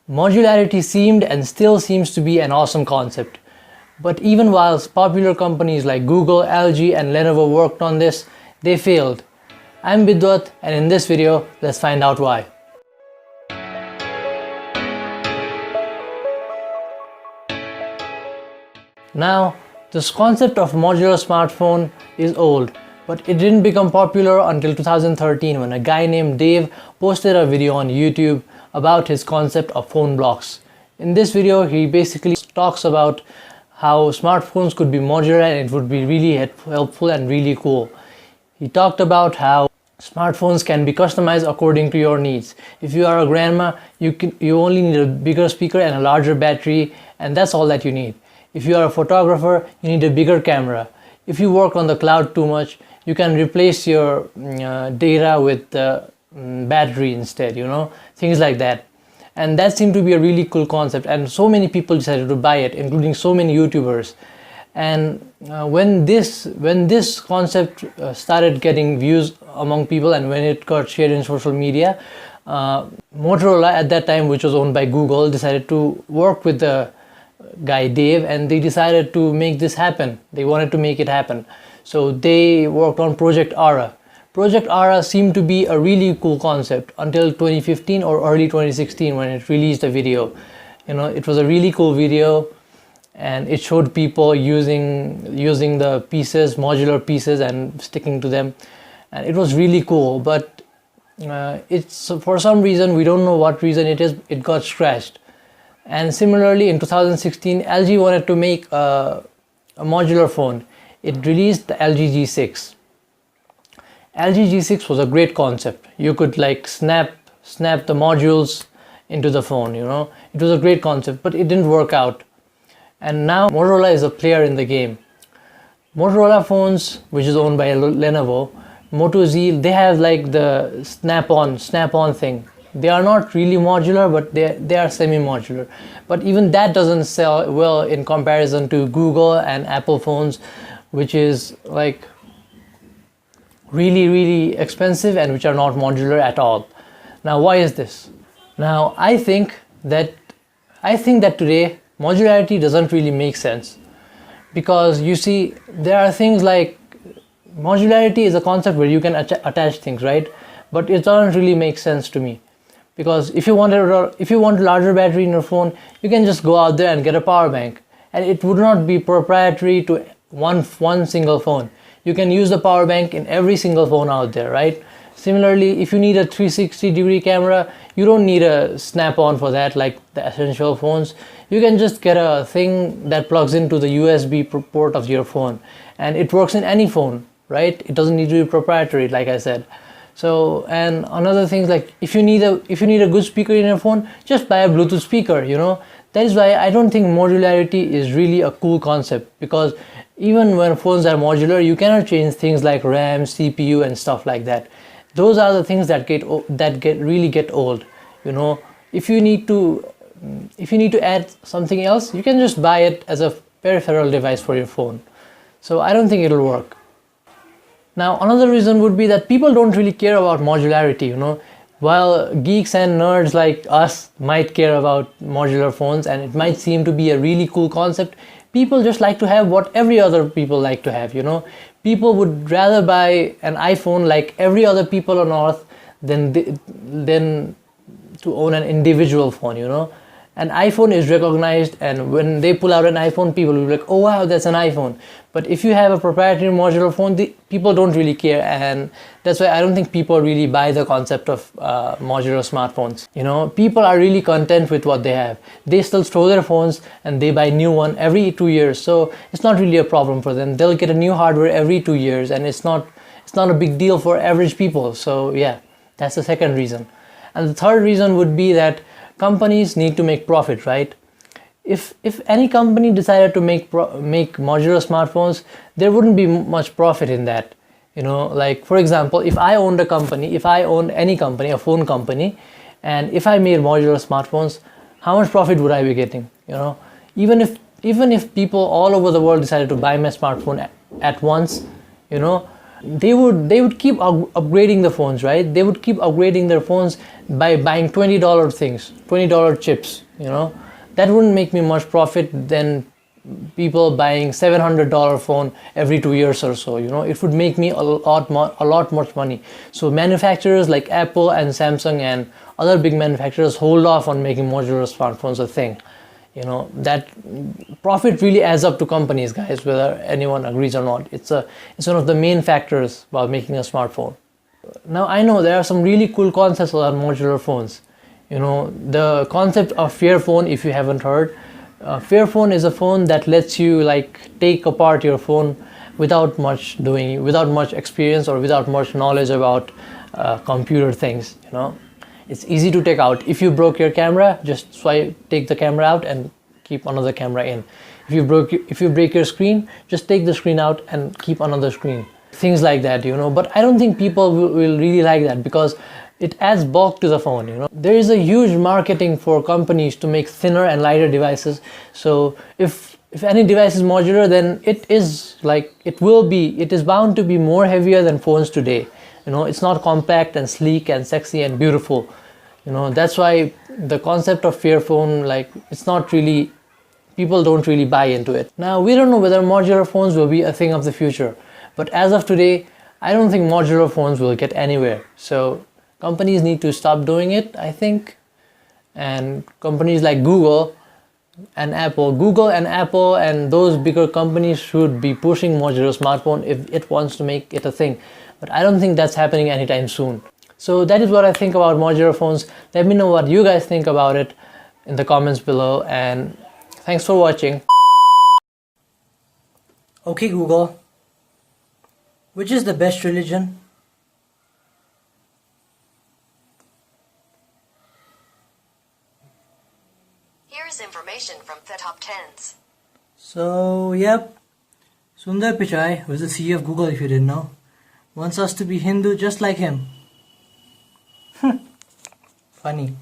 Modularity seemed and still seems to be an awesome concept. But even whilst popular companies like Google, LG and Lenovo worked on this, they failed. I'm Bidwat, and in this video, let's find out why. Now, this concept of modular smartphone is old, but it didn't become popular until 2013 when a guy named Dave posted a video on YouTube about his concept of phone blocks. In this video, he basically talks about how smartphones could be modular and it would be really helpful and really cool. He talked about how smartphones can be customized according to your needs. If you are a grandma, you only need a bigger speaker and a larger battery, and that's all that you need. If you are a photographer, you need a bigger camera. If you work on the cloud too much, you can replace your data with battery instead, things like that. And that seemed to be a really cool concept, and so many people decided to buy it, including so many YouTubers. And when this concept started getting views among people and when it got shared in social media, Motorola at that time, which was owned by Google, decided to work with the guy Dave, and they decided to make this happen. They wanted to make it happen. So they worked on Project Ara. Project Ara seemed to be a really cool concept until 2015 or early 2016 when it released a video. It was a really cool video, and it showed people using the pieces, modular pieces, and sticking to them, and it was really cool. But it's for some reason, we don't know what reason it is, it got scratched. And similarly, in 2016, LG wanted to make a modular phone. It released the LG G6. LG G6 was a great concept. You could like snap the modules into the phone, It was a great concept, but it didn't work out. And now Motorola is a player in the game. Motorola phones, which is owned by Lenovo, Moto Z, they have like the snap-on thing. They are not really modular, but they are semi-modular. But even that doesn't sell well in comparison to Google and Apple phones, which is like really, really expensive and which are not modular at all. Now, why is this? Now, I think that today modularity doesn't really make sense, because you see, there are things like modularity is a concept where you can attach things, right? But it doesn't really make sense to me, because if you want a larger battery in your phone, you can just go out there and get a power bank, and it would not be proprietary to one single phone. You can use the power bank in every single phone out there, right? Similarly, if you need a 360-degree camera, you don't need a snap-on for that like the essential phones. You can just get a thing that plugs into the USB port of your phone, and it works in any phone, right? It doesn't need to be proprietary, like I said. So, and another thing is like if you need a good speaker in your phone, just buy a Bluetooth speaker, That is why I don't think modularity is really a cool concept, because even when phones are modular, you cannot change things like RAM, CPU and stuff like that. Those are the things that really get old. If you need to add something else, you can just buy it as a peripheral device for your phone. So I don't think it'll work. Now, another reason would be that people don't really care about modularity, While geeks and nerds like us might care about modular phones and it might seem to be a really cool concept, people just like to have what every other people like to have, People would rather buy an iPhone like every other people on earth than to own an individual phone, An iPhone is recognized, and when they pull out an iPhone, people will be like, oh wow, that's an iPhone. But if you have a proprietary modular phone, people don't really care, and that's why I don't think people really buy the concept of modular smartphones. People are really content with what they have. They still store their phones and they buy new one every 2 years, so it's not really a problem for them. They'll get a new hardware every 2 years, and it's not a big deal for average people. So yeah, that's the second reason. And the third reason would be that companies need to make profit, right? If any company decided to make modular smartphones, there wouldn't be much profit in that. Like for example, if I owned any company, a phone company, and if I made modular smartphones, how much profit would I be getting? Even if people all over the world decided to buy my smartphone at once, they would keep upgrading the phones, right? They would keep upgrading their phones by buying $20 things, $20 chips, you know. That wouldn't make me much profit than people buying $700 phone every 2 years or so, you know. It would make me a lot much money. So manufacturers like Apple and Samsung and other big manufacturers hold off on making modular smartphones a thing. You know, that profit really adds up to companies, guys, whether anyone agrees or not. It's one of the main factors about making a smartphone. Now, I know there are some really cool concepts around modular phones. You know, the concept of Fairphone, if you haven't heard, Fairphone is a phone that lets you like take apart your phone without much experience or without much knowledge about computer things, you know. It's easy to take out. If you broke your camera, just take the camera out and keep another camera in. If you break your screen, just take the screen out and keep another screen. Things like that, you know. But I don't think people will really like that because it adds bulk to the phone, you know. There is a huge marketing for companies to make thinner and lighter devices. So if any device is modular, then it is bound to be more heavier than phones today. You know, it's not compact and sleek and sexy and beautiful. You know, that's why the concept of Fairphone, like, it's not really, people don't really buy into it. Now, we don't know whether modular phones will be a thing of the future. But as of today, I don't think modular phones will get anywhere. So companies need to stop doing it, I think. And companies like Google and Apple and those bigger companies should be pushing modular smartphone if it wants to make it a thing. But I don't think that's happening anytime soon. So that is what I think about modular phones. Let me know what you guys think about it in the comments below, and thanks for watching. Okay, Google, which is the best religion? Here is information from the top 10s. So, yep, Sundar Pichai, who is the CEO of Google if you didn't know, wants us to be Hindu just like him. Funny.